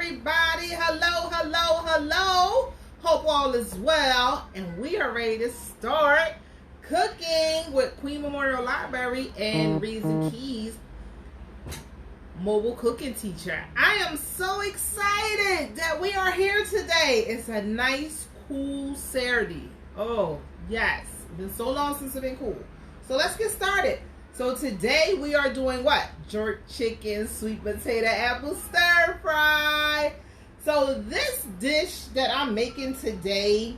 everybody. Hello, hello, hello. Hope all is well. And we are ready to start cooking with Queen Memorial Library and Reason Keys mobile cooking teacher. I am so excited that we are here today. It's a nice, cool Saturday. Oh, yes. It's been so long since it's been cool. So let's get started. So today we are doing what? Jerk chicken, sweet potato, apple stir fry. So this dish that I'm making today,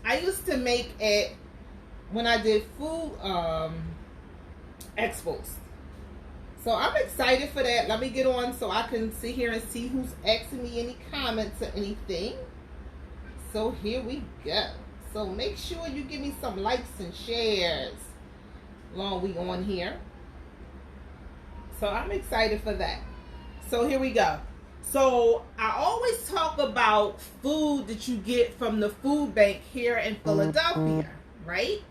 I used to make it when I did food expos. So I'm excited for that. Let me get on so I can sit here and see who's asking me any comments or anything. So here we go. So make sure you give me some likes and shares while we on here. So I'm excited for that. So here we go. So I always talk about food that you get from the food bank here in Philadelphia, right?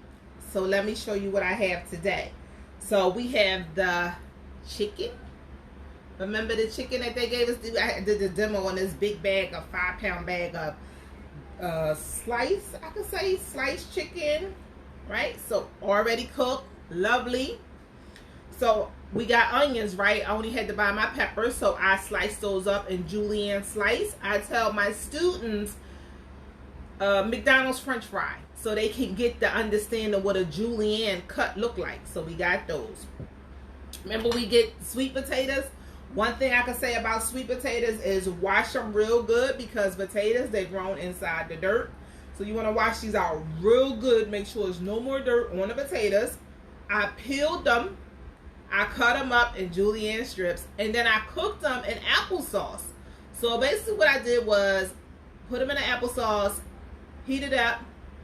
So let me show you what I have today. So we have the chicken. Remember the chicken that they gave us? I did the demo on this big bag, a 5-pound bag of I could say sliced chicken, right? So already cooked, lovely. So we got onions, right? I only had to buy my peppers, so I sliced those up in julienne slice. I tell my students McDonald's French fry, so they can get the understanding what a julienne cut look like. So we got those. Remember, we get sweet potatoes. One thing I can say about sweet potatoes is wash them real good, because potatoes, they're grown inside the dirt. So you want to wash these out real good. Make sure there's no more dirt on the potatoes. I peeled them. I cut them up in julienne strips, and then I cooked them in applesauce. So basically what I did was put them in the applesauce, heat it up.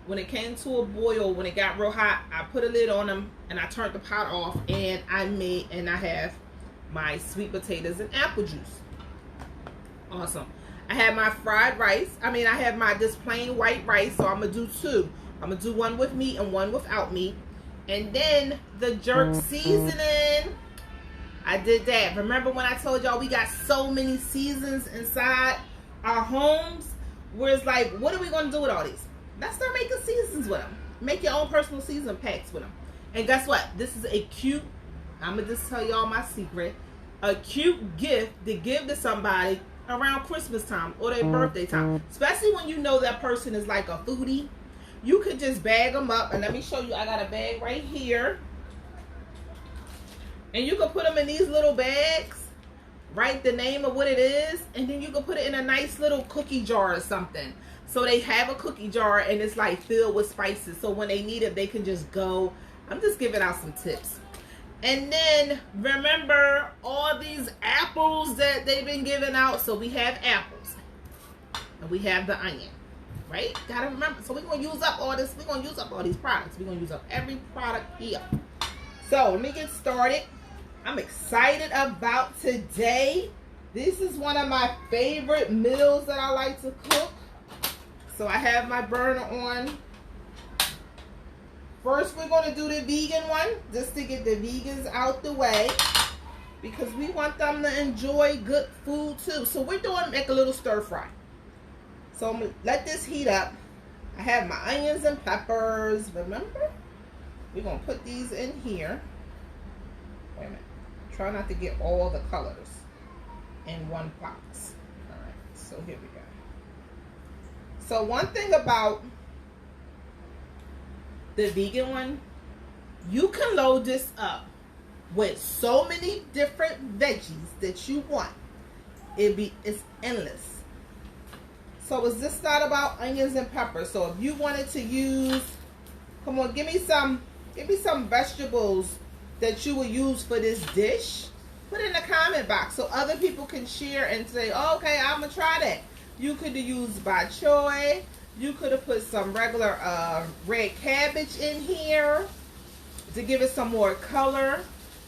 When it came to a boil, when it got real hot, I put a lid on them and I turned the pot off, and I have my sweet potatoes and apple juice. Awesome. I have my fried rice. I have my just plain white rice, so I'm going to do two. I'm going to do one with meat and one without meat. And then the jerk seasoning, I did that. Remember when I told y'all we got so many seasons inside our homes? Where it's like, what are we going to do with all these? Let's start making seasons with them. Make your own personal season packs with them. And guess what? This is a cute, I'm going to just tell y'all my secret, a cute gift to give to somebody around Christmas time or their birthday time. Especially when you know that person is like a foodie. You could just bag them up. And let me show you. I got a bag right here. And you can put them in these little bags. Write the name of what it is. And then you can put it in a nice little cookie jar or something. So they have a cookie jar and it's like filled with spices. So when they need it, they can just go. I'm just giving out some tips. And then remember all these apples that they've been giving out. So we have apples. And we have the onion. Right? Gotta remember. So we're going to use up all this. We're going to use up all these products. We're going to use up every product here. So let me get started. I'm excited about today. This is one of my favorite meals that I like to cook. So I have my burner on. First, we're going to do the vegan one, just to get the vegans out the way, because we want them to enjoy good food too. So we're doing make a little stir fry. So I'm going to let this heat up. I have my onions and peppers. Remember? We're going to put these in here. Wait a minute. Try not to get all the colors in one box. All right. So here we go. So one thing about the vegan one, you can load this up with so many different veggies that you want. It's endless. So is this not about onions and peppers? So if you wanted to use, come on, give me some vegetables that you would use for this dish. Put it in the comment box so other people can share and say, oh, okay, I'm gonna try that. You could have used bok choy. You could have put some regular red cabbage in here to give it some more color.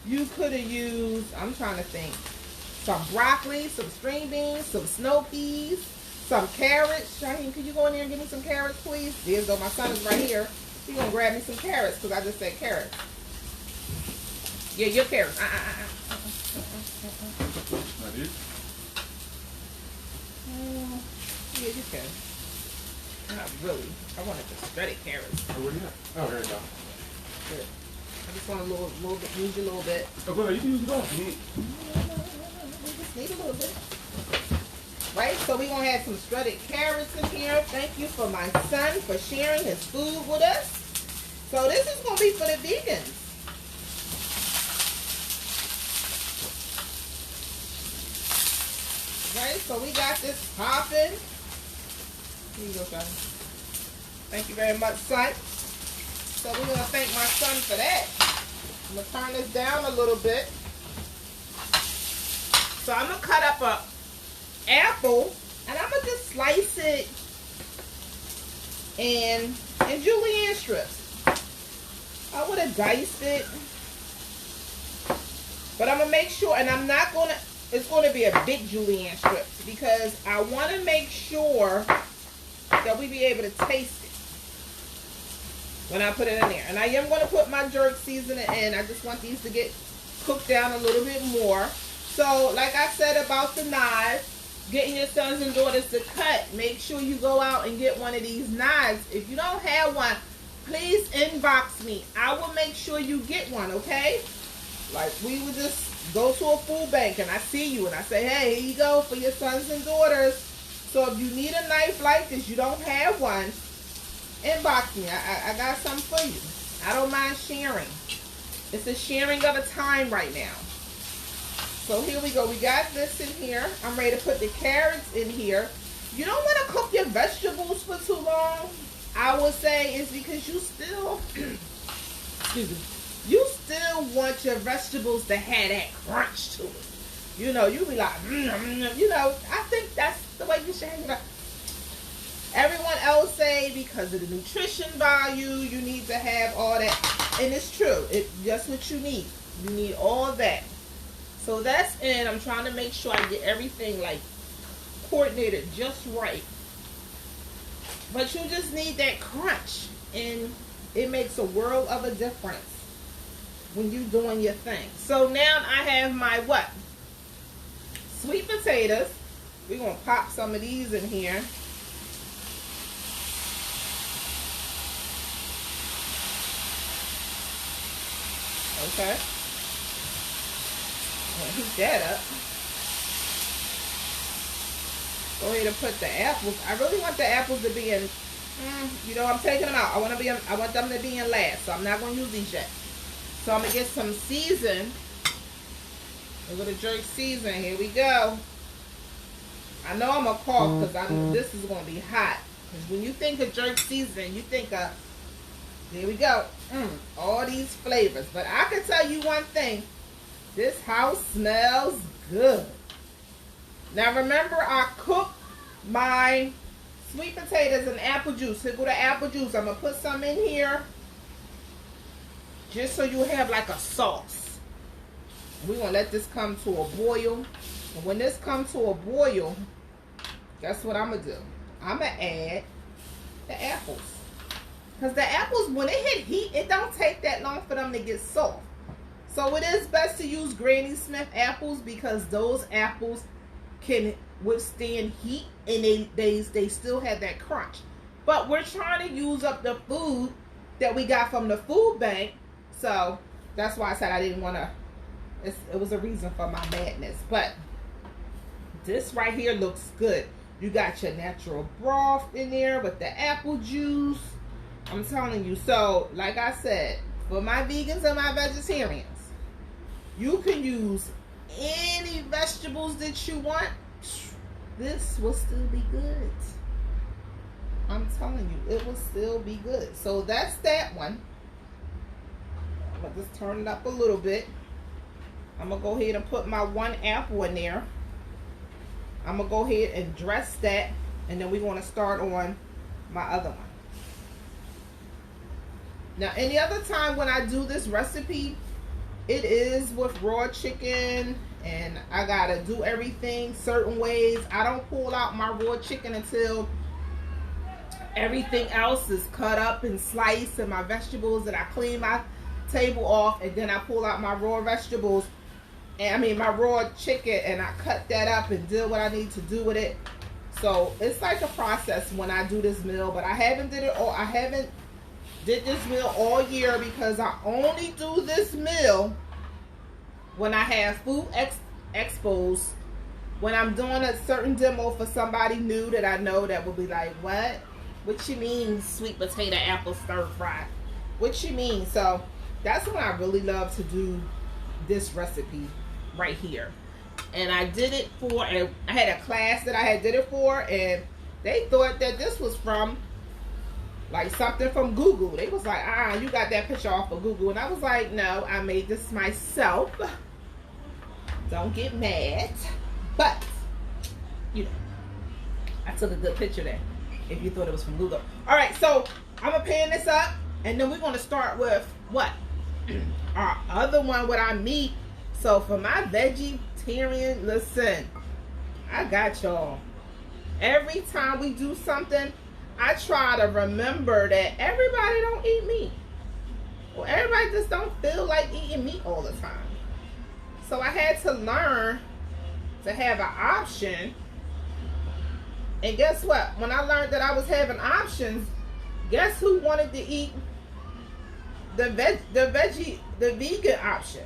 You could have used, I'm trying to think, some broccoli, some string beans, some snow peas, some carrots. Shaheen, could you go in there and give me some carrots, please? There's go. My son is right here. He's going to grab me some carrots because I just said carrots. Yeah, your carrots. That is? chicken. Not really. I wanted the shredded carrots. Oh, where do you have? Oh, here we go. Good. I just want a little bit, use a little bit. Oh, go ahead. You can use it all. We just need a little bit. Right, so we're going to add some shredded carrots in here. Thank you for my son for sharing his food with us. So this is going to be for the vegans. Right, so we got this popping. Here you go, son. Thank you very much, son. So we're going to thank my son for that. I'm going to turn this down a little bit. So I'm going to cut up a apple, and I'm gonna just slice it in julienne strips. I would have diced it, but I'm gonna make sure, and I'm not gonna, it's gonna be a big julienne strip because I want to make sure that we be able to taste it when I put it in there. And I am gonna put my jerk seasoning in. I just want these to get cooked down a little bit more. So like I said about the knives, getting your sons and daughters to cut, make sure you go out and get one of these knives. If you don't have one, please inbox me. I will make sure you get one, okay? Like we would just go to a food bank and I see you and I say, hey, here you go for your sons and daughters. So if you need a knife like this, you don't have one, inbox me. I got something for you. I don't mind sharing. It's a sharing of a time right now. So here we go. We got this in here. I'm ready to put the carrots in here. You don't want to cook your vegetables for too long. I would say it's because you still, excuse me, you still want your vegetables to have that crunch to it. You know, you be like, you know, I think that's the way you should hang it up. Everyone else say because of the nutrition value, you need to have all that. And it's true. That's what you need. You need all that. So that's in. I'm trying to make sure I get everything like coordinated just right. But you just need that crunch. And it makes a world of a difference when you're doing your thing. So now I have my what? Sweet potatoes. We're going to pop some of these in here. Okay. Heat that up. Go ahead and put the apples. I really want the apples to be in. You know, I'm taking them out. I want them to be in last, so I'm not going to use these yet. So I'm gonna get some season. A little jerk season. Here we go. I know I'm gonna cough because this is gonna be hot. Because when you think of jerk season, you think of. Here we go. All these flavors. But I can tell you one thing. This house smells good. Now remember, I cooked my sweet potatoes and apple juice. Here go the apple juice. I'm going to put some in here. Just so you have like a sauce. We're going to let this come to a boil. And when this comes to a boil, that's what I'm going to do. I'm going to add the apples. Because the apples, when they hit heat, it don't take that long for them to get soft. So it is best to use Granny Smith apples because those apples can withstand heat and they still have that crunch. But we're trying to use up the food that we got from the food bank. So that's why I said I didn't want to. It was a reason for my madness. But this right here looks good. You got your natural broth in there with the apple juice. I'm telling you. So like I said, for my vegans and my vegetarians, you can use any vegetables that you want. This will still be good. I'm telling you, it will still be good. So that's that one. I'm going to just turn it up a little bit. I'm going to go ahead and put my one apple in there. I'm going to go ahead and dress that. And then we're going to start on my other one. Now, any other time when I do this recipe, it is with raw chicken, and I gotta do everything certain ways. I don't pull out my raw chicken until everything else is cut up and sliced, and my vegetables, and I clean my table off, and then I pull out my raw vegetables, and my raw chicken, and I cut that up and do what I need to do with it. So it's like a process when I do this meal, but I haven't did this meal all year because I only do this meal when I have food expos, when I'm doing a certain demo for somebody new that I know that will be like, what? What you mean sweet potato apple stir fry? What you mean? So that's when I really love to do this recipe right here. And I did it for, I had a class that I had did it for, and they thought that this was from like something from Google. They was like, you got that picture off of Google. And I was like, no, I made this myself. Don't get mad. But, you know, I took a good picture there if you thought it was from Google. All right, so I'm going to pan this up, and then we're going to start with what? Our other one with our meat. So for my vegetarian, listen, I got y'all. Every time we do something, I try to remember that everybody don't eat meat. Well, everybody just don't feel like eating meat all the time. So I had to learn to have an option. And guess what? When I learned that I was having options, guess who wanted to eat the vegan option?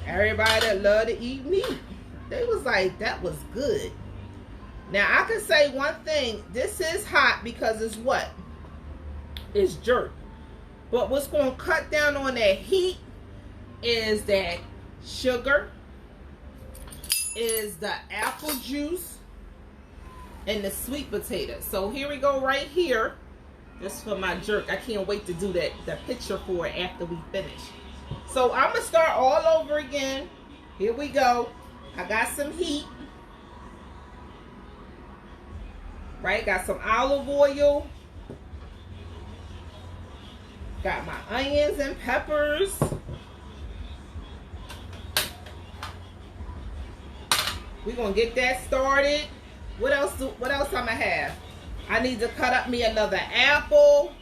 Everybody that love to eat meat. They was like, that was good. Now I can say one thing, this is hot because it's what? It's jerk. But what's going to cut down on that heat is that sugar, is the apple juice, and the sweet potato. So here we go right here. Just for my jerk. I can't wait to do the picture for it after we finish. So I'm going to start all over again. Here we go. I got some heat. Right? Got some olive oil. Got my onions and peppers. We're going to get that started. What else I'm going to have? I need to cut up me another apple.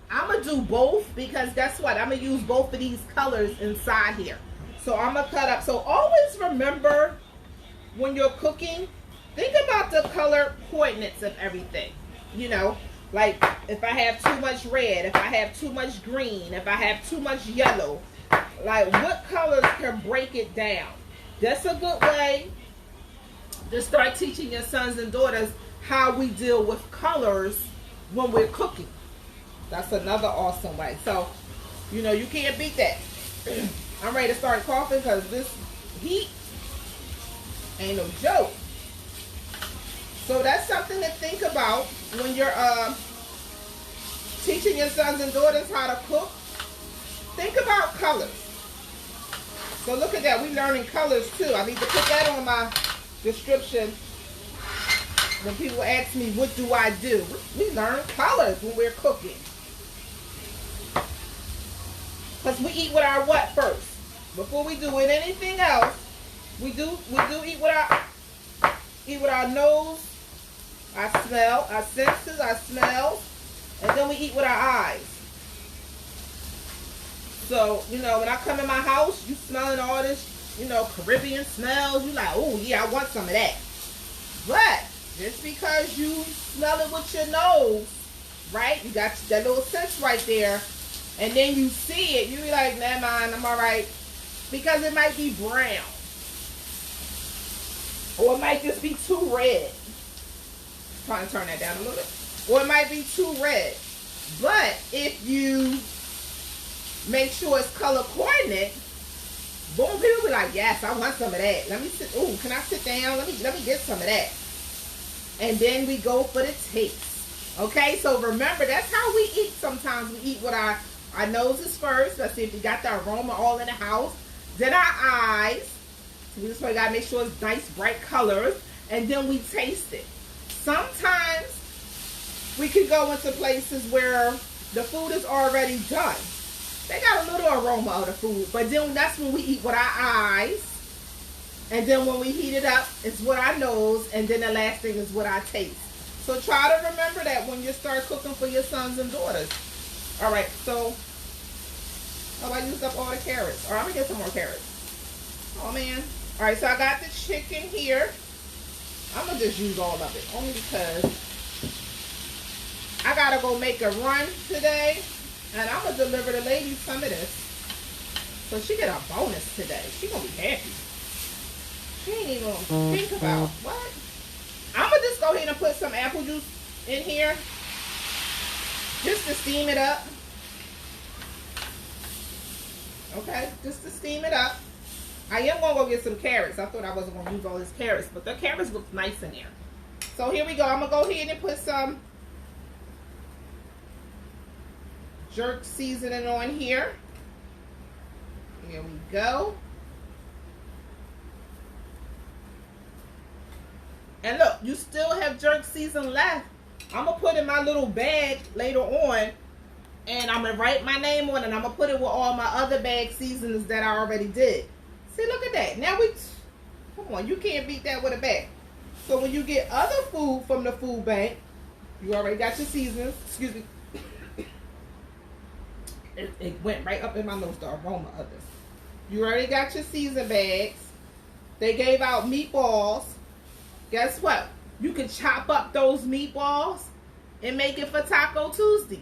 I'm going to do both because guess what? I'm going to use both of these colors inside here. So I'm going to cut up. So always remember when you're cooking, think about the color coordinates of everything. You know, like if I have too much red, if I have too much green, if I have too much yellow, like what colors can break it down? That's a good way to start teaching your sons and daughters how we deal with colors when we're cooking. That's another awesome way. So, you know, you can't beat that. I'm ready to start coughing because this heat ain't no joke. So that's something to think about when you're teaching your sons and daughters how to cook. Think about colors. So look at that. We're learning colors too. I need to put that on my description. When people ask me, what do I do? We learn colors when we're cooking. Because we eat with our what first? Before we do anything else, we do eat with our nose, our smell, our senses, our smells, and then we eat with our eyes. So, you know, when I come in my house, you smelling all this, you know, Caribbean smells, you like, oh yeah, I want some of that. But just because you smell it with your nose, right? You got that little sense right there. And then you see it, you be like, never mind, I'm all right. Because it might be brown. Or it might just be too red. Trying to turn that down a little bit. Or it might be too red. But if you make sure it's color coordinate, boom, people be like, yes, I want some of that. Let me sit, ooh, can I sit down? Let me get some of that. And then we go for the taste. Okay, so remember, that's how we eat sometimes. We eat with our noses first. Let's see if we got the aroma all in the house. Then our eyes. So we just got to make sure it's nice, bright colors. And then we taste it. Sometimes we can go into places where the food is already done. They got a little aroma of the food. But then that's when we eat with our eyes. And then when we heat it up, it's with our nose. And then the last thing is with our taste. So try to remember that when you start cooking for your sons and daughters. All right, so, oh, I used up all the carrots. All right, I'm going to get some more carrots. Oh, man. All right, so I got the chicken here. I'm going to just use all of it. Only because I gotta go make a run today. And I'm gonna deliver the lady some of this. So she get a bonus today. She gonna be happy. She ain't even gonna think about what. I'm gonna just go ahead and put some apple juice in here. Just to steam it up. Okay, just to steam it up. I am gonna go get some carrots. I thought I wasn't gonna use all these carrots, but the carrots look nice in there. So here we go. I'm gonna go ahead and put some jerk seasoning on here. Here we go. And look, you still have jerk season left. I'm gonna put in my little bag later on, and I'm gonna write my name on it, and I'm gonna put it with all my other bag seasonings that I already did. See, look at that. Now come on, you can't beat that with a bag. So when you get other food from the food bank, you already got your seasonings. Excuse me. It went right up in my nose, the aroma of this. You already got your season bags. They gave out meatballs. Guess what? You can chop up those meatballs and make it for Taco Tuesday.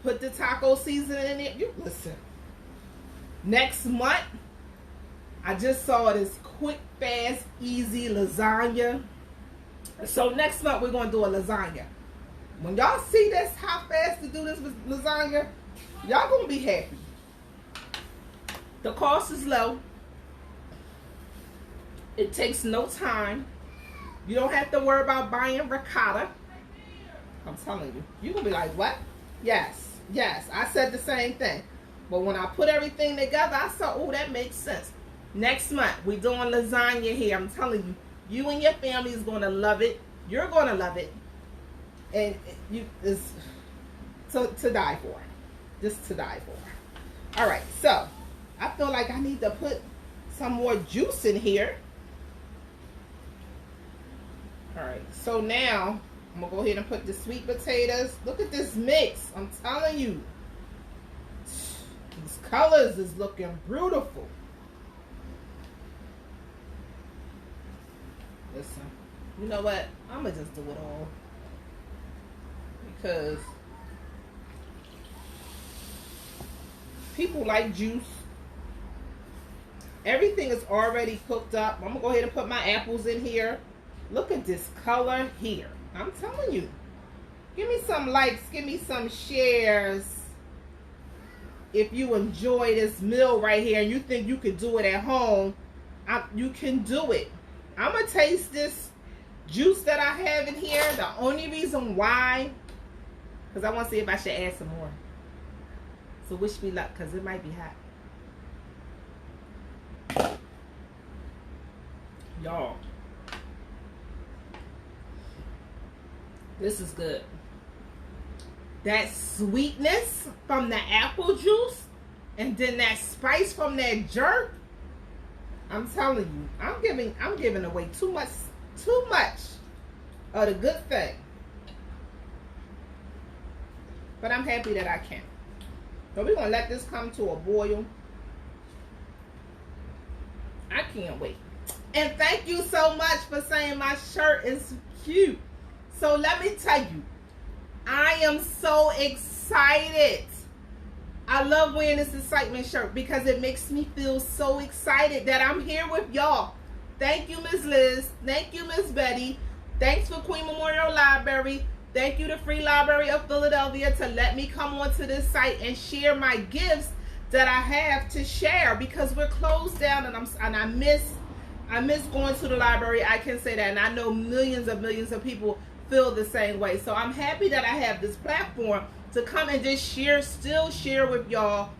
Put the taco seasoning in it. You listen. Next month, I just saw this quick, fast, easy lasagna. So next month, we're going to do a lasagna. When y'all see this, how fast to do this with lasagna, y'all going to be happy. The cost is low. It takes no time. You don't have to worry about buying ricotta. I'm telling you. You're going to be like, what? Yes. Yes. I said the same thing. But when I put everything together, I said, oh, that makes sense. Next month, we're doing lasagna here. I'm telling you. You and your family is going to love it. You're going to love it. And it's to die for. Just to die for. All right. So, I feel like I need to put some more juice in here. Alright, so now I'm going to go ahead and put the sweet potatoes. Look at this mix. I'm telling you. These colors is looking beautiful. Listen, you know what? I'm going to just do it all. Because people like juice. Everything is already cooked up. I'm going to go ahead and put my apples in here. Look at this color here. I'm telling you. Give me some likes. Give me some shares. If you enjoy this meal right here and you think you could do it at home, you can do it. I'm going to taste this juice that I have in here. The only reason why, because I want to see if I should add some more. So wish me luck, because it might be hot. Y'all. This is good. That sweetness from the apple juice and then that spice from that jerk. I'm telling you, I'm giving away too much of the good thing. But I'm happy that I can. So we're gonna let this come to a boil. I can't wait. And thank you so much for saying my shirt is cute. So let me tell you, I am so excited. I love wearing this excitement shirt because it makes me feel so excited that I'm here with y'all. Thank you, Ms. Liz. Thank you, Ms. Betty. Thanks for Queen Memorial Library. Thank you to Free Library of Philadelphia to let me come onto this site and share my gifts that I have to share because we're closed down and I miss going to the library. I can say that, and I know millions of people feel the same way. So I'm happy that I have this platform to come and just still share with y'all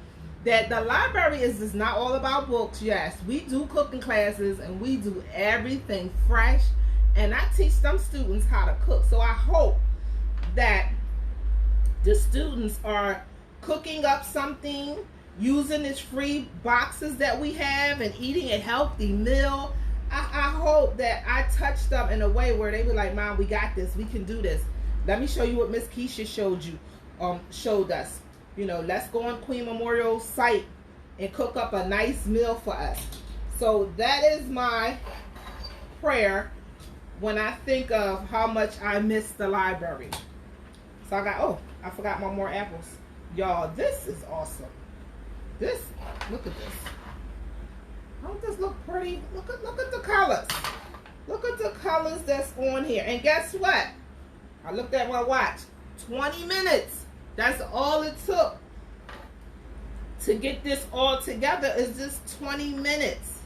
that the library is not all about books. Yes, we do cooking classes and we do everything fresh, and I teach some students how to cook. So I hope that the students are cooking up something, using these free boxes that we have and eating a healthy meal. I hope that I touched them in a way where they were like, Mom, we got this. We can do this. Let me show you what Miss Keisha showed us. You know, let's go on Queen Memorial site and cook up a nice meal for us. So that is my prayer when I think of how much I miss the library. So I got, oh, I forgot my more apples. Y'all, this is awesome. This, look at this. Don't this look pretty? Look at the colors. Look at the colors that's on here. And guess what? I looked at my watch. 20 minutes. That's all it took to get this all together, is just 20 minutes.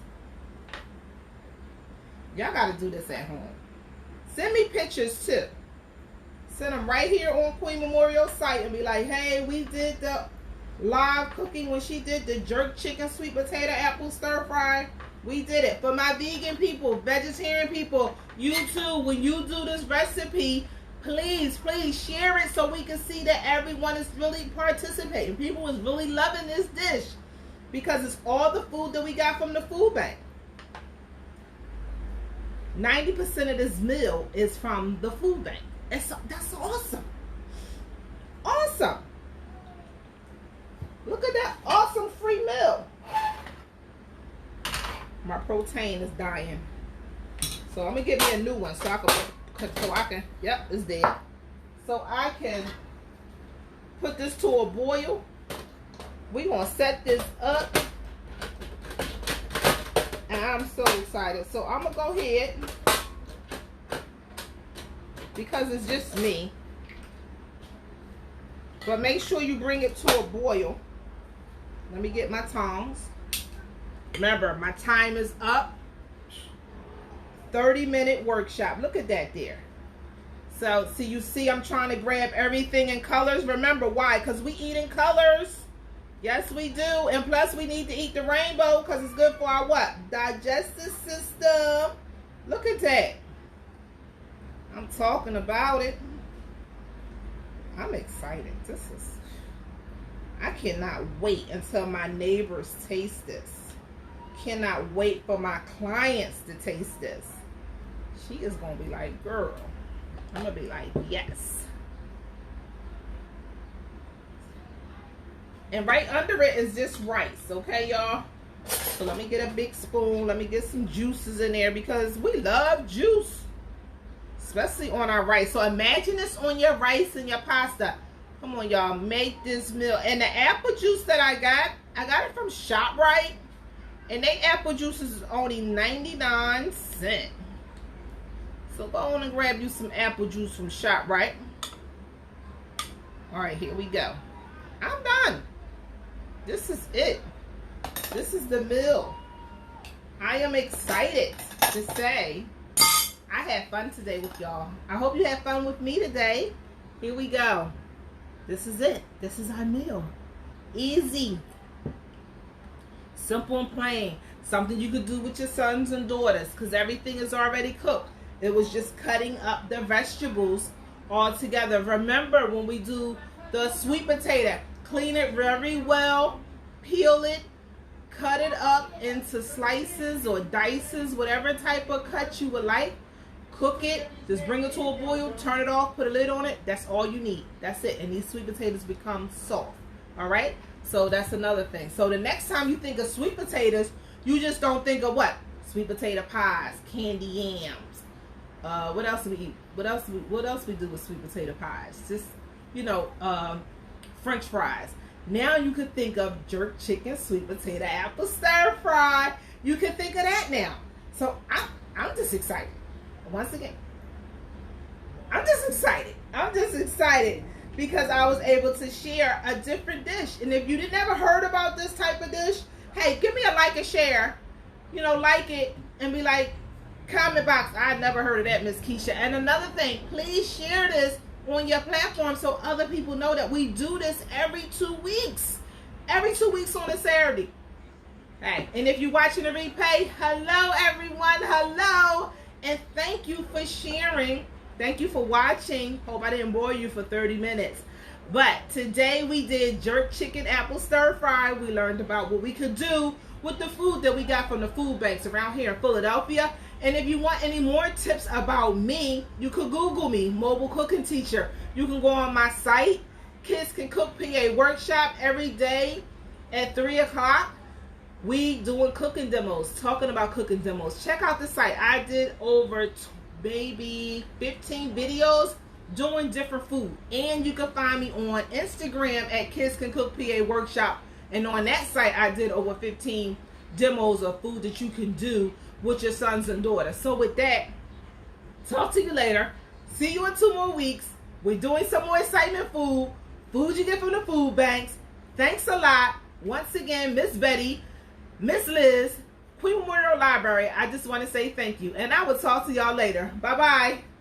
Y'all got to do this at home. Send me pictures too. Send them right here on Queen Memorial site and be like, hey, we did the live cooking when she did the jerk chicken sweet potato apple stir fry. We did it. For my vegan people, vegetarian people, you too, when you do this recipe, please share it so we can see that everyone is really participating. People is really loving this dish because it's all the food that we got from the food bank. 90% of this meal is from the food bank. That's awesome. Awesome. Look at that awesome free meal. My protein is dying. So I'm going to get me a new one so I can, yep, it's dead. So I can put this to a boil. We're going to set this up. And I'm so excited. So I'm going to go ahead, because it's just me. But make sure you bring it to a boil. Let me get my tongs. Remember, my time is up. 30-minute workshop. Look at that there. So, you see I'm trying to grab everything in colors. Remember why? Because we eat in colors. Yes, we do. And plus, we need to eat the rainbow because it's good for our what? Digestive system. Look at that. I'm talking about it. I'm excited. I cannot wait until my neighbors taste this. Cannot wait for my clients to taste this. She is going to be like, girl. I'm going to be like, yes. And right under it is just rice, okay, y'all? So let me get a big spoon. Let me get some juices in there because we love juice, especially on our rice. So imagine this on your rice and your pasta. Come on, y'all, make this meal. And the apple juice that I got it from ShopRite. And they apple juice is only 99 cents. So go on and grab you some apple juice from ShopRite. All right, here we go. I'm done. This is it. This is the meal. I am excited to say I had fun today with y'all. I hope you had fun with me today. Here we go. This is it. This is our meal. Easy. Simple and plain. Something you could do with your sons and daughters because everything is already cooked. It was just cutting up the vegetables all together. Remember when we do the sweet potato, clean it very well, peel it, cut it up into slices or dices, whatever type of cut you would like. Cook it, just bring it to a boil, turn it off, put a lid on it. That's all you need. That's it. And these sweet potatoes become soft. All right? So that's another thing. So the next time you think of sweet potatoes, you just don't think of what? Sweet potato pies, candy yams. What else do we eat? What else we do with sweet potato pies? Just, French fries. Now you could think of jerk chicken, sweet potato, apple stir fry. You can think of that now. So I'm just excited. Once again, I'm just excited. I'm just excited because I was able to share a different dish. And if you never heard about this type of dish, hey, give me a like and share. Like it and be like, comment box, I never heard of that, Miss Keisha. And another thing, please share this on your platform so other people know that we do this every 2 weeks. Every 2 weeks on a Saturday. Hey, and if you're watching the replay, hello everyone, hello. And thank you for sharing. Thank you for watching. Hope I didn't bore you for 30 minutes. But today we did jerk chicken apple stir fry. We learned about what we could do with the food that we got from the food banks around here in Philadelphia. And if you want any more tips about me, you could Google me, Mobile Cooking Teacher. You can go on my site, Kids Can Cook PA Workshop, every day at 3 o'clock. We doing cooking demos, talking about cooking demos. Check out the site. I did over maybe 15 videos doing different food. And you can find me on Instagram at Kids Can Cook PA Workshop. And on that site, I did over 15 demos of food that you can do with your sons and daughters. So with that, talk to you later. See you in 2 more weeks. We're doing some more excitement food you get from the food banks. Thanks a lot. Once again, Miss Betty, Miss Liz, Queen Memorial Library, I just want to say thank you. And I will talk to y'all later. Bye-bye.